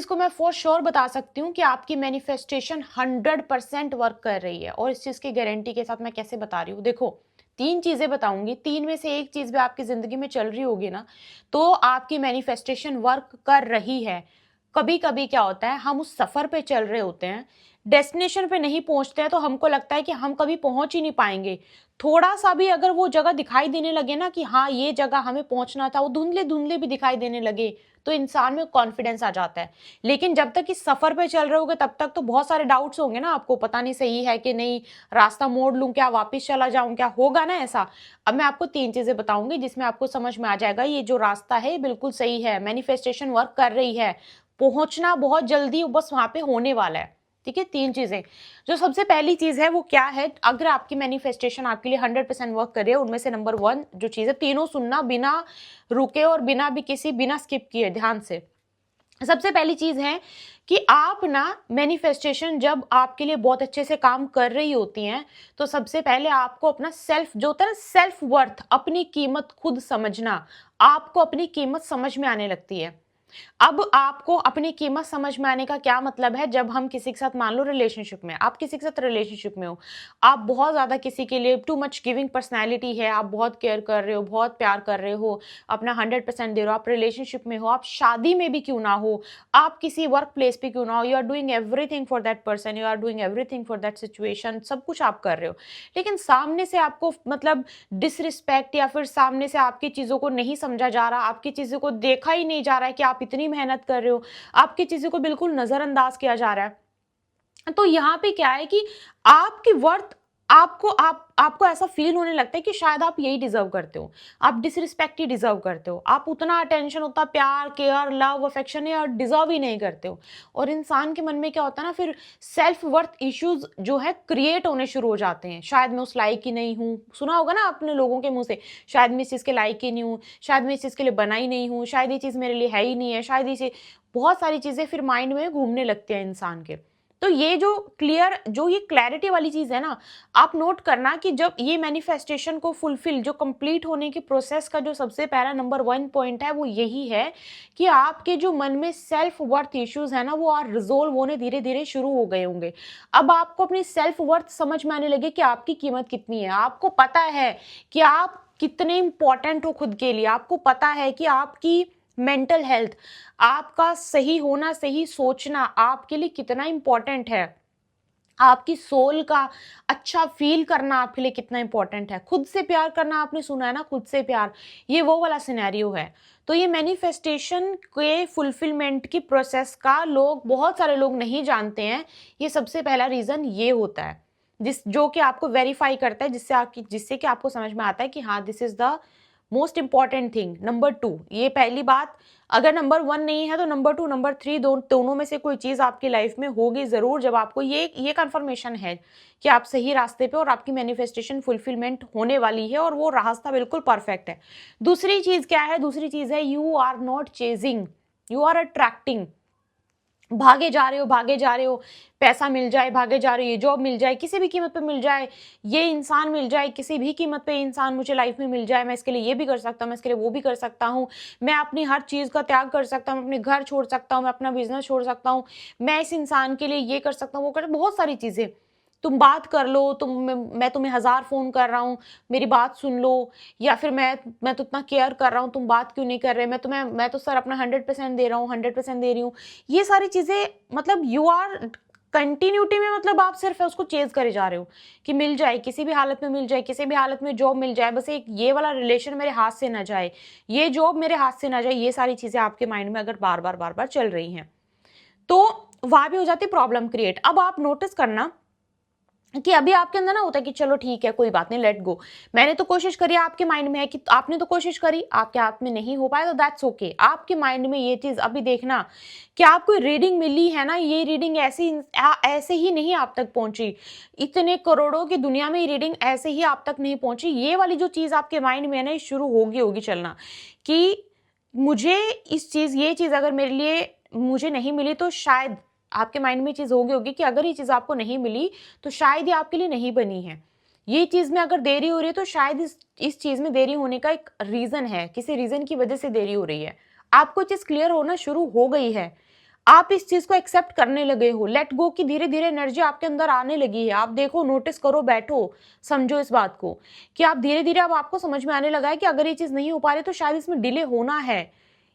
इसको मैं for sure बता सकती हूँ कि आपकी मैनिफेस्टेशन 100% वर्क कर रही है। और इस चीज़ की गारंटी के साथ मैं कैसे बता रही हूँ, देखो 3 चीज़ें बताऊँगी, 3 में से एक चीज़ भी आपकी ज़िंदगी में चल रही होगी ना, तो आपकी मैनिफेस्टेशन वर्क कर रही है। कभी-कभी क्या होता है, हम उस सफ़र पे चल रहे होते हैं, डेस्टिनेशन पे नहीं पहुँचते हैं, तो हमको लगता है कि हम कभी पहुँच ही नहीं पाएँगे। थोड़ा-सा भी अगर वो जगह दिखाई देने लगे ना कि हाँ, ये जगह हमें पहुँचना था, वो धुंधले-धुंधले भी दिखाई देने लगे, तो इंसान में कॉन्फिडेंस आ जाता है। लेकिन जब तक इस सफ़र पे चल रहे होगे तब तक तो बहुत सारे डाउट्स होंगे ना आपको, पता नहीं सही है कि नहीं, रास्ता मोड़ लूँ क्या, वापस चला जाऊँ क्या, होगा ना ऐसा? अब मैं आपको 3 चीज़ें बताऊँगी जिसमें आपको समझ में आ जाएगा ये जो रास्ता है ये बिल्कुल सही है, मैनिफेस्टेशन वर्क कर रही है, पहुँचना बहुत जल्दी बस वहाँ पे होने वाला है। ठीक है? 3 चीज़ें। जो सबसे पहली चीज़ है वो क्या है, अगर आपकी मैनिफेस्टेशन आपके लिए 100% वर्क कर रही है, उनमें से नंबर 1 जो चीज़ है, तीनों सुनना बिना रुके और बिना स्किप किए ध्यान से। सबसे पहली चीज है कि आप ना मैनिफेस्टेशन जब आपके लिए बहुत अच्छे से काम कर रही होती हैं, तो सबसे पहले आपको अपना सेल्फ जो होता है ना, सेल्फ वर्थ, अपनी कीमत खुद समझना, आपको अपनी कीमत समझ में आने लगती है। अब आपको अपनी कीमत समझ में आने का क्या मतलब है, जब हम किसी के साथ मान लो रिलेशनशिप में, आप किसी के साथ रिलेशनशिप में हो, आप बहुत ज़्यादा किसी के लिए टू मच गिविंग पर्सनैलिटी है, आप बहुत केयर कर रहे हो, बहुत प्यार कर रहे हो, अपना 100% दे रहे हो, आप रिलेशनशिप में हो, आप शादी में भी क्यों ना हो, आप किसी वर्क प्लेस पे क्यों ना हो, you are doing everything for that person, you are doing everything for that situation, सब कुछ आप कर रहे हो। लेकिन सामने से आपको मतलब डिसरिस्पेक्ट या फिर सामने से आपकी चीज़ों को नहीं समझा जा रहा, आपकी चीज़ों को देखा ही नहीं जा रहा है कि आप इतनी मेहनत कर रहे हो, आपकी चीज़ों को बिल्कुल नज़रअंदाज किया जा रहा है। तो यहाँ पे क्या है कि आपकी वर्थ आपको ऐसा फील होने लगता है कि शायद आप यही डिजर्व करते हो, आप डिसरिस्पेक्ट ही डिजर्व करते हो, आप उतना अटेंशन, उतना प्यार, केयर, लव, अफेक्शन या डिजर्व ही नहीं करते हो। और इंसान के मन में क्या होता है ना, फिर सेल्फ वर्थ इश्यूज जो है क्रिएट होने शुरू हो जाते हैं। शायद मैं उस लायक ही नहीं हूँ, सुना होगा ना आपने लोगों के मुंह से, शायद मैं इस चीज़ के लायक ही नहीं हूँ, शायद मैं इस चीज़ के लिए बना ही नहीं हूँ, शायद ये चीज़ मेरे लिए है ही नहीं है, शायद इसे, बहुत सारी चीज़ें फिर माइंड में घूमने लगती हैं इंसान के। तो ये जो क्लैरिटी वाली चीज़ है ना, आप नोट करना कि जब ये मैनिफेस्टेशन को फुलफिल, जो कंप्लीट होने की प्रोसेस का जो सबसे पहला नंबर 1 पॉइंट है वो यही है कि आपके जो मन में सेल्फ वर्थ इश्यूज है ना, वो आर रिजोल्व होने धीरे धीरे शुरू हो गए होंगे। अब आपको अपनी सेल्फ वर्थ समझ में आने लगे कि आपकी कीमत कितनी है, आपको पता है कि आप कितने इंपॉर्टेंट हो खुद के लिए, आपको पता है कि आपकी मेंटल हेल्थ, आपका सही होना, सही सोचना आपके लिए कितना इंपॉर्टेंट है, आपकी सोल का अच्छा फील करना आपके लिए कितना इंपॉर्टेंट है, खुद से प्यार करना, आपने सुना है ना, खुद से प्यार, ये वो वाला सिनेरियो है। तो ये मैनिफेस्टेशन के फुलफिलमेंट की प्रोसेस का बहुत सारे लोग नहीं जानते हैं। ये सबसे पहला रीजन ये होता है, जो कि आपको वेरीफाई करता है, जिससे कि आपको समझ में आता है कि हाँ, this is the most important thing. Number 2, ये पहली बात, अगर नंबर 1 नहीं है तो नंबर 2, नंबर 3, दोनों में से कोई चीज़ आपकी लाइफ में होगी ज़रूर, जब आपको ये कंफर्मेशन है कि आप सही रास्ते पे और आपकी मैनिफेस्टेशन फुलफिलमेंट होने वाली है और वो रास्ता बिल्कुल परफेक्ट है। दूसरी चीज़ क्या है? दूसरी चीज़ है, you are not chasing, you are attracting. भागे जा रहे हो, पैसा मिल जाए भागे जा रहे हो, ये जॉब मिल जाए किसी भी कीमत पे मिल जाए, ये इंसान मिल जाए किसी भी कीमत पे, इंसान मुझे लाइफ में मिल जाए, मैं इसके लिए ये भी कर सकता हूँ, मैं इसके लिए वो भी कर सकता हूँ, मैं अपनी हर चीज़ का त्याग कर सकता हूँ, मैं अपने घर छोड़ सकता हूँ, मैं अपना बिजनेस छोड़ सकता हूँ, मैं इस इंसान के लिए ये कर सकता हूँ, वो कर, बहुत सारी चीज़ें। तुम बात कर लो, मैं तुम्हें 1000 फ़ोन कर रहा हूँ, मेरी बात सुन लो, या फिर मैं तो इतना केयर कर रहा हूँ, तुम बात क्यों नहीं कर रहे, मैं तो सर अपना 100% दे रहा हूँ, 100% दे रही हूँ। ये सारी चीज़ें, मतलब यू आर कंटिन्यूटी में, मतलब आप सिर्फ उसको चेज करे जा रहे हो कि मिल जाए, किसी भी हालत में मिल जाए, किसी भी हालत में जॉब मिल जाए, बस एक ये वाला रिलेशन मेरे हाथ से ना जाए, ये जॉब मेरे हाथ से ना जाए। ये सारी चीज़ें आपके माइंड में अगर बार बार चल रही हैं, तो वहां भी हो जाती प्रॉब्लम क्रिएट। अब आप नोटिस करना कि अभी आपके अंदर ना होता है कि चलो ठीक है, कोई बात नहीं, लेट गो, मैंने तो कोशिश करी, आपके माइंड में है कि आपने तो कोशिश करी, आपके हाथ में नहीं हो पाया तो दैट्स ओके। आपके माइंड में ये चीज अभी देखना कि आपको रीडिंग मिली है ना, ये रीडिंग ऐसे ही नहीं आप तक पहुंची, इतने करोड़ों की दुनिया में ये रीडिंग ऐसे ही आप तक नहीं पहुंची। ये वाली जो चीज आपके माइंड में है ना, शुरू होगी चलना कि मुझे ये चीज अगर मेरे लिए मुझे नहीं मिली तो शायद, आपके माइंड में चीज होगी कि अगर ये चीज आपको नहीं मिली तो शायद ये आपके लिए नहीं बनी है, ये चीज में अगर देरी हो रही है तो शायद इस चीज में देरी होने का एक रीजन है, किसी रीजन की वजह से देरी हो रही है। आपको चीज क्लियर होना शुरू हो गई है, आप इस चीज को एक्सेप्ट करने लगे हो, लेट गो की धीरे धीरे एनर्जी आपके अंदर आने लगी है। आप देखो, नोटिस करो, बैठो, समझो इस बात को कि आप धीरे धीरे अब आपको समझ में आने लगा है कि अगर ये चीज नहीं हो पा रही तो शायद इसमें डिले होना है।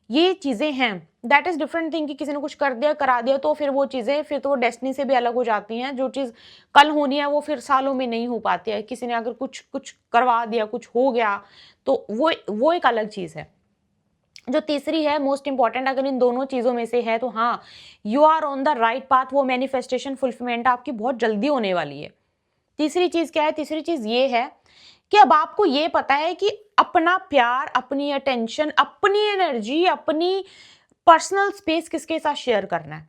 ये चीजें हैं, दैट इज डिफरेंट थिंग कि किसी ने कुछ कर दिया, करा दिया, तो फिर वो चीजें फिर तो वो डेस्टिनी से भी अलग हो जाती हैं। जो चीज कल होनी है वो फिर सालों में नहीं हो पाती है। किसी ने अगर कुछ कुछ करवा दिया, कुछ हो गया, तो वो एक अलग चीज है। जो तीसरी है मोस्ट इंपॉर्टेंट, अगर इन दोनों चीजों में से है तो हाँ, you are on the right path. वो मैनिफेस्टेशन फुलफिलमेंट आपकी बहुत जल्दी होने वाली है। तीसरी चीज क्या है? तीसरी चीज ये है कि अब आपको ये पता है कि अपना प्यार, अपनी अटेंशन, अपनी एनर्जी, अपनी पर्सनल स्पेस किसके साथ शेयर करना है।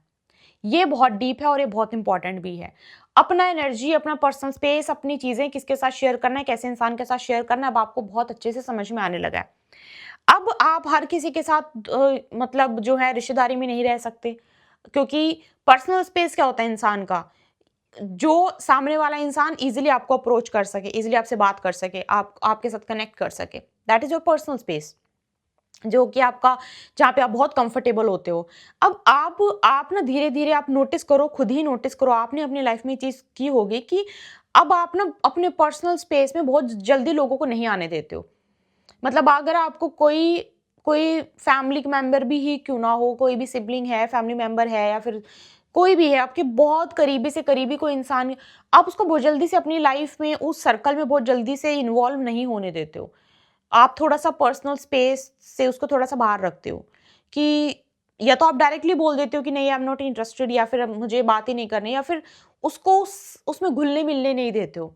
ये बहुत डीप है और ये बहुत इंपॉर्टेंट भी है। अपना एनर्जी, अपना पर्सनल स्पेस, अपनी चीजें किसके साथ शेयर करना है, कैसे इंसान के साथ शेयर करना है, अब आपको बहुत अच्छे से समझ में आने लगा है। अब आप हर किसी के साथ मतलब जो है रिश्तेदारी में नहीं रह सकते, क्योंकि पर्सनल स्पेस क्या होता है इंसान का? जो सामने वाला इंसान इजीली आपको अप्रोच कर सके, इजीली आपसे बात कर सके, आप आपके साथ कनेक्ट कर सके, that is your personal space, जो कि आपका, जहाँ पे आप बहुत कंफर्टेबल होते हो। अब आप ना धीरे धीरे आप नोटिस करो, खुद ही नोटिस करो, आपने अपनी लाइफ में ये चीज की होगी कि अब आप ना अपने पर्सनल स्पेस में बहुत जल्दी लोगों को नहीं आने देते हो। मतलब अगर आपको कोई कोई फैमिली मेंबर भी ही क्यों ना हो, कोई भी सिबलिंग है, फैमिली मेंबर है, या फिर कोई भी है आपके बहुत करीबी से करीबी कोई इंसान, आप उसको बहुत जल्दी से अपनी लाइफ में, उस सर्कल में बहुत जल्दी से इन्वॉल्व नहीं होने देते हो। आप थोड़ा-सा पर्सनल स्पेस से उसको थोड़ा-सा बाहर रखते हो कि या तो आप डायरेक्टली बोल देते हो कि नहीं, आई एम नॉट इंटरेस्टेड, या फिर अब मुझे बात ही नहीं करनी, या फिर उसको उसमें घुलने-मिलने नहीं देते हो।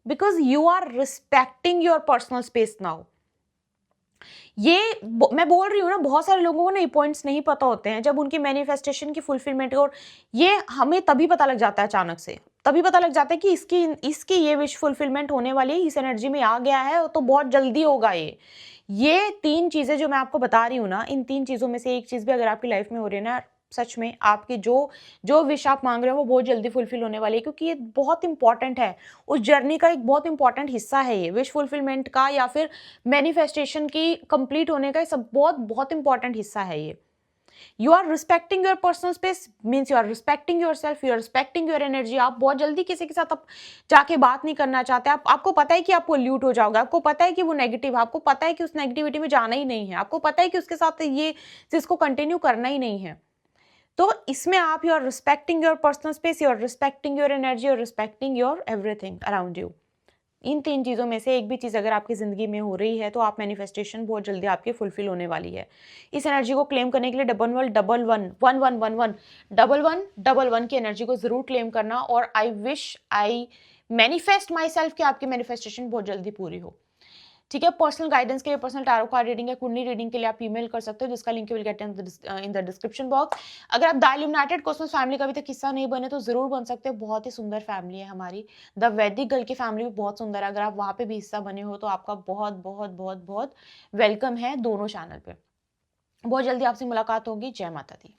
Because you are respecting your personal space now. मैं बोल रही हूँ ना, बहुत सारे लोगों को ना ये पॉइंट्स नहीं पता होते हैं, जब उनकी मैनिफेस्टेशन की फुलफिलमेंट, और ये हमें तभी पता लग जाता है अचानक से। तभी पता लग जाता है कि इसकी इसकी ये विश फुलफिलमेंट होने वाली है, इस एनर्जी में आ गया है, तो बहुत जल्दी होगा ये 3 चीज़ें जो मैं आपको बता रही हूँ ना, इन 3 चीज़ों में से एक चीज़ भी अगर आपकी लाइफ में हो रही है ना, सच में आपकी जो जो विश आप माँग रहे हो वो बहुत जल्दी फुलफिल होने वाली है, क्योंकि ये बहुत इंपॉर्टेंट है। उस जर्नी का एक बहुत इंपॉर्टेंट हिस्सा है ये, विश फुलफिलमेंट का, या फिर मैनिफेस्टेशन की कंप्लीट होने का सब बहुत बहुत इंपॉर्टेंट हिस्सा है ये। You are respecting your personal space means you are respecting yourself, you are respecting your energy. आप बहुत जल्दी किसी के साथ आप जाके बात नहीं करना चाहते। आपको पता है कि आप पोल्यूट हो जाओगे, आपको पता है कि वो नेगेटिव है, आपको पता है कि उस नेगेटिविटी में जाना ही नहीं है, आपको पता है कि उसके साथ ये चीज को कंटिन्यू करना ही नहीं है। तो इसमें आप, you are respecting your personal space, you are respecting your energy, you are respecting your everything around you. इन 3 चीज़ों में से एक भी चीज़ अगर आपकी ज़िंदगी में हो रही है, तो आप मैनिफेस्टेशन बहुत जल्दी आपकी फुलफिल होने वाली है। इस एनर्जी को क्लेम करने के लिए double one double one one one one one double one double one की एनर्जी को ज़रूर क्लेम करना, और आई मैनिफेस्ट माई सेल्फ कि आपकी मैनिफेस्टेशन बहुत जल्दी पूरी हो। ठीक है, पर्सनल गाइडेंस के लिए, पर्सनल टैरो कार्ड रीडिंग या कुंडली रीडिंग के लिए आप ईमेल कर सकते हो, जिसका link you will get in the description box. अगर आप द इल्यूमिनेटेड कॉस्मोस फैमिली का अभी तक हिस्सा नहीं बने तो जरूर बन सकते हो। बहुत ही सुंदर फैमिली है हमारी। द वैदिक गर्ल की फैमिली भी बहुत सुंदर है। अगर आप वहाँ पे भी हिस्सा बने हो तो आपका बहुत बहुत बहुत बहुत वेलकम है दोनों चैनल पे। बहुत जल्दी आपसे मुलाकात होगी। जय माता दी।